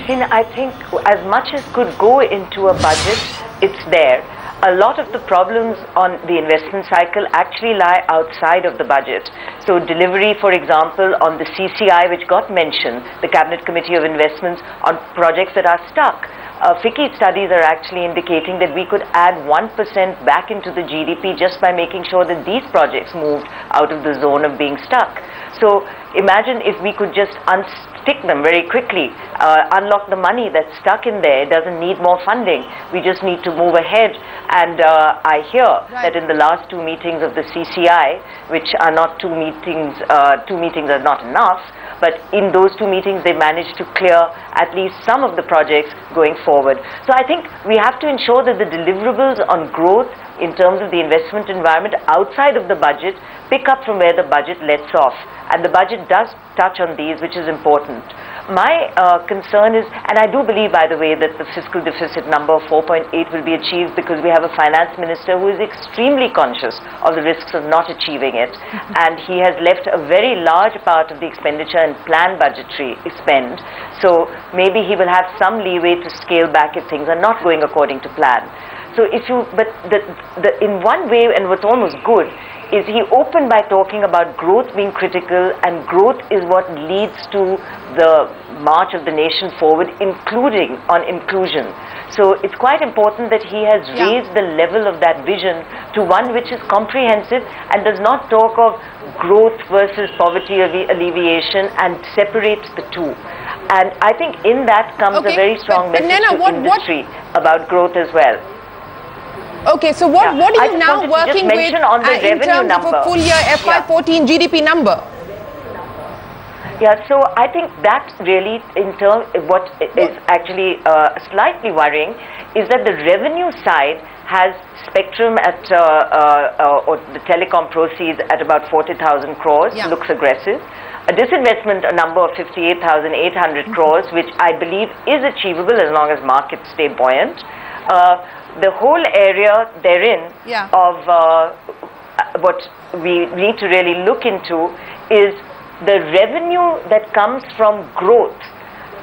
I think as much as could go into a budget, it's there. A lot of the problems on the investment cycle actually lie outside of the budget. So delivery, for example, on the CCI, which got mentioned, the Cabinet Committee of Investments, on projects that are stuck. FICCI studies are actually indicating that we could add 1% back into the GDP just by making sure that these projects moved out of the zone of being stuck. So imagine if we could just unstick them very quickly, unlock the money that's stuck in there. It doesn't need more funding. We just need to move ahead. And I hear that in the last 2 meetings of the CCI, which are not 2 meetings, 2 meetings are not enough, but in those 2 meetings they managed to clear at least some of the projects going forward. So I think we have to ensure that the deliverables on growth in terms of the investment environment outside of the budget pick up from where the budget lets off. And the budget does touch on these, which is important. My concern is, and I do believe, by the way, that the fiscal deficit number of 4.8 will be achieved because we have a finance minister who is extremely conscious of the risks of not achieving it. And he has left a very large part of the expenditure and planned budgetary spend. So maybe he will have some leeway to scale back if things are not going according to plan. So if you, but in one way, and what's almost good, is he opened by talking about growth being critical, and growth is what leads to the march of the nation forward, including on inclusion. So it's quite important that he has raised the level of that vision to one which is comprehensive and does not talk of growth versus poverty alleviation and separates the two. And I think in that comes a very strong message to industry about growth as well. Okay, so what are you now working with in terms of a full year FY14 GDP number? Yeah, so I think that really, in terms, what is actually slightly worrying is that the revenue side has spectrum at, or the telecom proceeds at about 40,000 crores, looks aggressive. A disinvestment number of 58,800 crores, which I believe is achievable as long as markets stay buoyant. The whole area therein of what we need to really look into is the revenue that comes from growth,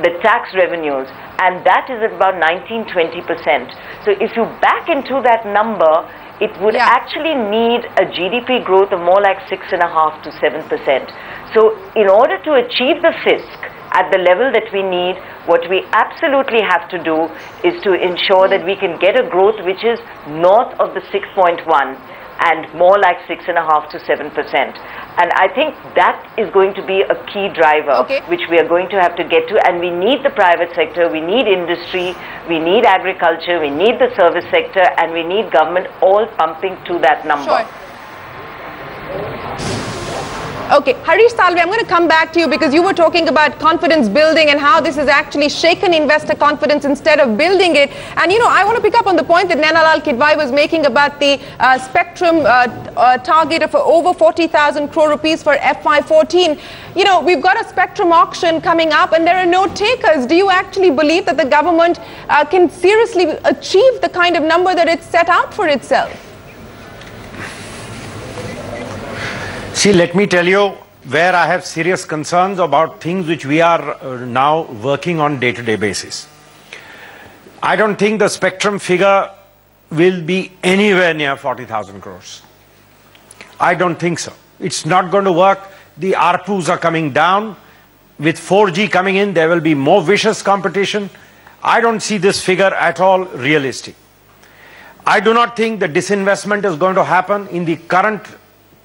the tax revenues, and that is at about 19–20%. So if you back into that number, it would actually need a GDP growth of more like 6.5 to 7%. So in order to achieve the fisc at the level that we need, what we absolutely have to do is to ensure that we can get a growth which is north of the 6.1 and more like 6.5 to 7%. And I think that is going to be a key driver, which we are going to have to get to. And we need the private sector, we need industry, we need agriculture, we need the service sector, and we need government all pumping to that number. Okay, Harish Salve, I'm going to come back to you because you were talking about confidence building and how this has actually shaken investor confidence instead of building it. And, you know, I want to pick up on the point that Naina Lal Kidwai was making about the spectrum target of over 40,000 crore rupees for FY14. You know, we've got a spectrum auction coming up and there are no takers. Do you actually believe that the government can seriously achieve the kind of number that it's set out for itself? See, let me tell you where I have serious concerns about things which we are now working on day-to-day basis. I don't think the spectrum figure will be anywhere near 40,000 crores. I don't think so. It's not going to work. The ARPUs are coming down. With 4G coming in, there will be more vicious competition. I don't see this figure at all realistic. I do not think the disinvestment is going to happen in the current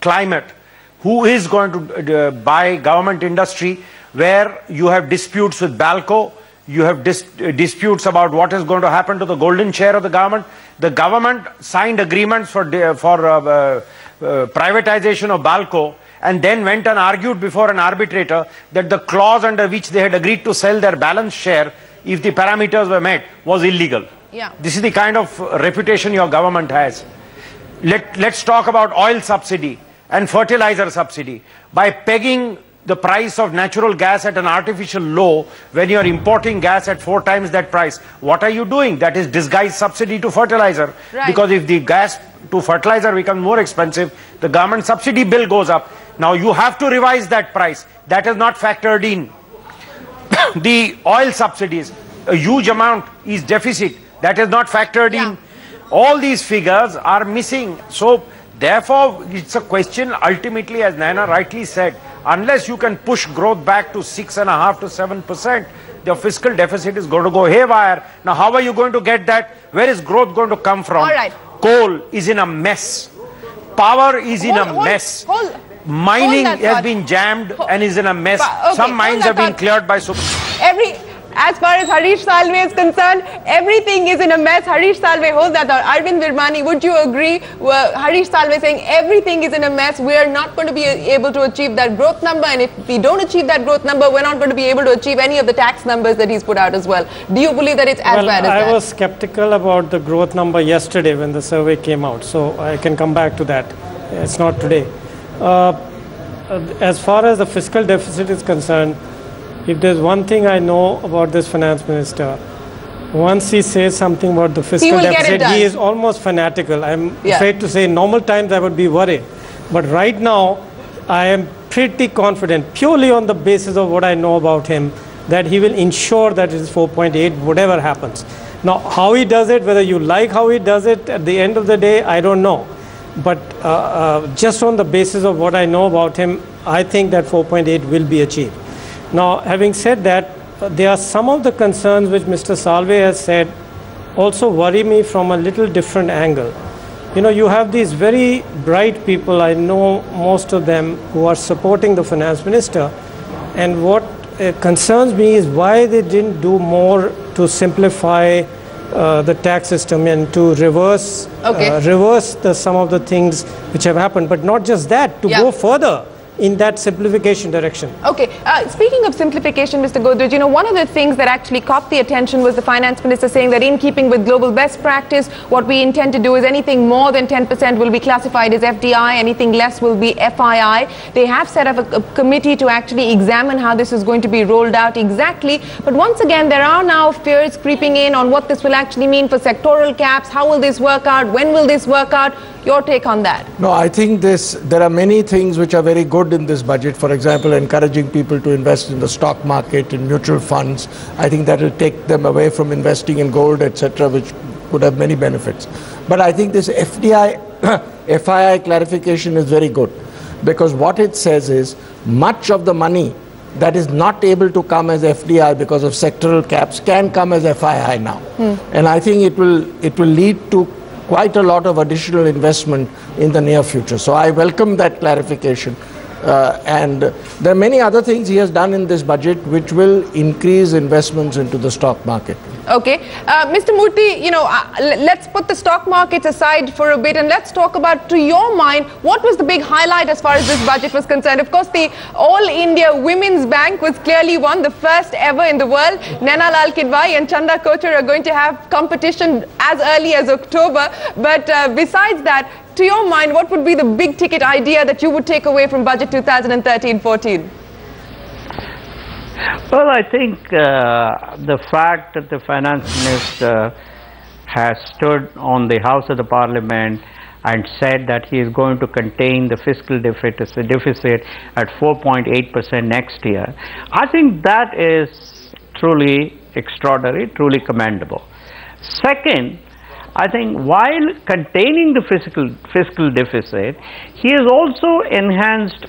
climate. Who is going to buy government industry where you have disputes with BALCO, you have disputes about what is going to happen to the golden share of the government. The government signed agreements for privatization of BALCO and then went and argued before an arbitrator that the clause under which they had agreed to sell their balance share, if the parameters were met, was illegal. This is the kind of reputation your government has. Let's talk about oil subsidy and fertilizer subsidy. By pegging the price of natural gas at an artificial low when you are importing gas at 4 times that price, what are you doing? That is disguised subsidy to fertilizer. Because if the gas to fertilizer becomes more expensive, the government subsidy bill goes up. Now you have to revise that price. That is not factored in. The oil subsidies, a huge amount is deficit. That is not factored in. All these figures are missing. So therefore, it's a question ultimately, as Naina rightly said, unless you can push growth back to 6.5% to 7%, the fiscal deficit is going to go haywire. Now, how are you going to get that? Where is growth going to come from? All right. Coal is in a mess. Power is in a mess. Mining has been jammed and is in a mess. Some mines have been cleared by... As far as Harish Salve is concerned, everything is in a mess. Harish Salve, hold that thought. Arvind Virmani, would you agree? Harish Salve saying everything is in a mess. We are not going to be able to achieve that growth number. And if we don't achieve that growth number, we're not going to be able to achieve any of the tax numbers that he's put out as well. Do you believe that it's as bad as that? I was skeptical about the growth number yesterday when the survey came out. So I can come back to that. It's not today. As far as the fiscal deficit is concerned, if there's one thing I know about this finance minister, once he says something about the fiscal deficit, he is almost fanatical. I'm afraid to say in normal times I would be worried. But right now, I am pretty confident, purely on the basis of what I know about him, that he will ensure that it is 4.8, whatever happens. Now, how he does it, whether you like how he does it, at the end of the day, I don't know. But just on the basis of what I know about him, I think that 4.8 will be achieved. Now, having said that, there are some of the concerns which Mr. Salve has said also worry me from a little different angle. You know, you have these very bright people, I know most of them, who are supporting the finance minister, and what concerns me is why they didn't do more to simplify the tax system and to reverse some of the things which have happened, but not just that, to go further in that simplification direction. Okay, speaking of simplification, Mr. Godrej, you know, one of the things that actually caught the attention was the finance minister saying that in keeping with global best practice, what we intend to do is anything more than 10% will be classified as FDI, anything less will be FII. They have set up a committee to actually examine how this is going to be rolled out exactly. But once again, there are now fears creeping in on what this will actually mean for sectoral caps. How will this work out? When will this work out? Your take on that? No, I think there are many things which are very good in this budget. For example, encouraging people to invest in the stock market, in mutual funds. I think that will take them away from investing in gold, etc., which would have many benefits. But I think this FDI, FII clarification is very good, because what it says is much of the money that is not able to come as FDI because of sectoral caps can come as FII now. And I think it will lead to quite a lot of additional investment in the near future. So I welcome that clarification. And there are many other things he has done in this budget which will increase investments into the stock market. Okay. Mr. Murthy, you know, let's put the stock markets aside for a bit and let's talk about, to your mind, what was the big highlight as far as this budget was concerned? Of course, the All India Women's Bank was clearly one, the first ever in the world. Naina Lal Kidwai and Chanda Kochhar are going to have competition as early as October. But besides that, to your mind, what would be the big ticket idea that you would take away from budget 2013-14? Well, I think the fact that the finance minister has stood on the House of the Parliament and said that he is going to contain the fiscal deficit at 4.8% next year, I think that is truly extraordinary, truly commendable. Second, I think while containing the fiscal deficit, he has also enhanced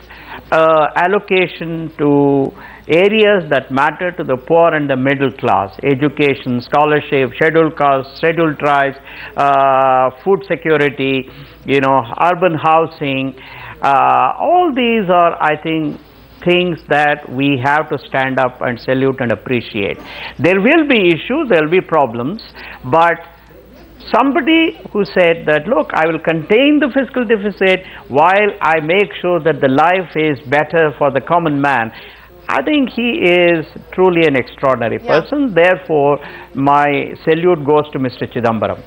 allocation to areas that matter to the poor and the middle class: education, scholarship, scheduled castes, scheduled tribes, food security, you know, urban housing. All these are, I think, things that we have to stand up and salute and appreciate. There will be issues, there will be problems, but somebody who said that, look, I will contain the fiscal deficit while I make sure that the life is better for the common man, I think he is truly an extraordinary person. Therefore, my salute goes to Mr. Chidambaram.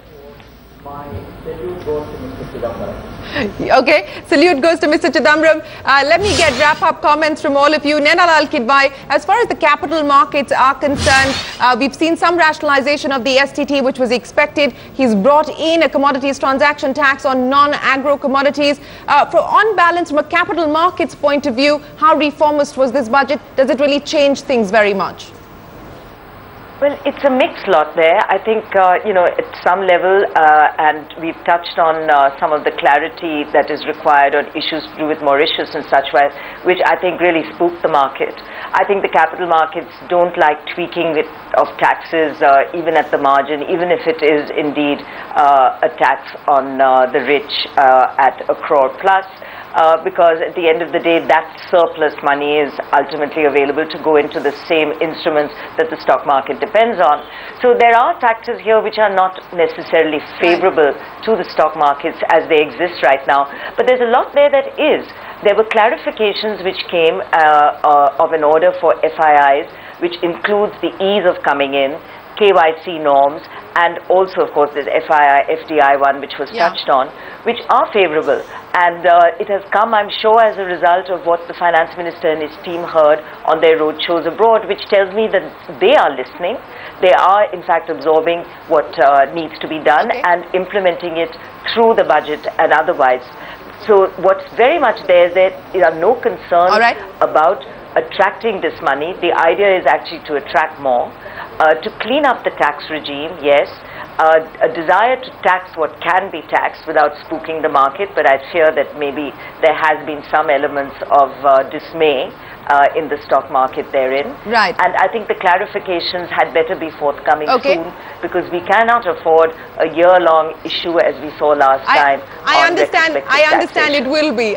Okay, salute goes to Mr. Chidambaram. Let me get wrap-up comments from all of you. Naina Lal Kidwai, as far as the capital markets are concerned, we've seen some rationalization of the STT, which was expected. He's brought in a commodities transaction tax on non-agro commodities. On balance, from a capital markets point of view, how reformist was this budget? Does it really change things very much? Well, it's a mixed lot there. I think, at some level, and we've touched on some of the clarity that is required on issues to do with Mauritius and such, which I think really spooked the market. I think the capital markets don't like tweaking of taxes, even at the margin, even if it is indeed a tax on the rich at a crore plus. Because at the end of the day, that surplus money is ultimately available to go into the same instruments that the stock market depends on. So there are factors here which are not necessarily favorable to the stock markets as they exist right now. But there's a lot there that is. There were clarifications which came of an order for FIIs, which includes the ease of coming in, KYC norms, and also, of course, there's FII, FDI one, which was touched on, which are favorable. And it has come, I'm sure, as a result of what the finance minister and his team heard on their roadshows abroad, which tells me that they are listening. They are, in fact, absorbing what needs to be done and implementing it through the budget and otherwise. So what's very much there is that there are no concerns about attracting this money. The idea is actually to attract more, to clean up the tax regime, yes, a desire to tax what can be taxed without spooking the market, but I fear that maybe there has been some elements of dismay in the stock market therein. Right. And I think the clarifications had better be forthcoming soon, because we cannot afford a year-long issue as we saw last time. I understand it will be.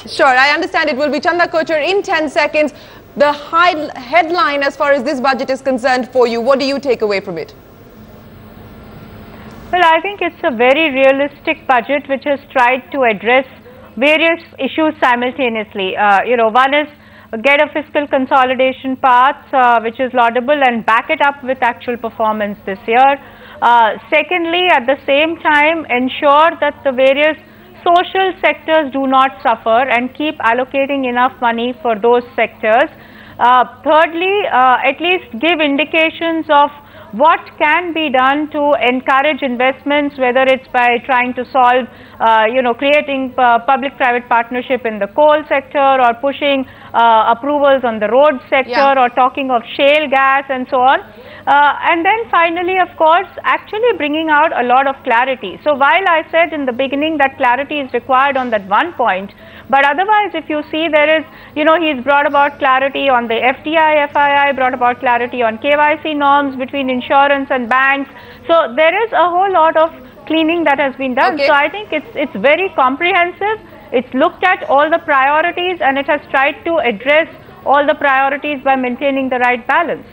Sure, I understand it will be. Chanda Kochhar, in 10 seconds, the headline as far as this budget is concerned for you, what do you take away from it? Well, I think it's a very realistic budget which has tried to address various issues simultaneously. One is get a fiscal consolidation path which is laudable and back it up with actual performance this year. Secondly, at the same time, ensure that the various social sectors do not suffer and keep allocating enough money for those sectors. Thirdly, at least give indications of what can be done to encourage investments, whether it's by trying to solve, creating public-private partnership in the coal sector, or pushing approvals on the road sector, or talking of shale gas and so on. And then finally, of course, actually bringing out a lot of clarity. So while I said in the beginning that clarity is required on that one point, but otherwise, if you see, there is, he's brought about clarity on the FDI, FII, brought about clarity on KYC norms between insurance and banks. So there is a whole lot of cleaning that has been done. So I think it's very comprehensive. It's looked at all the priorities and it has tried to address all the priorities by maintaining the right balance.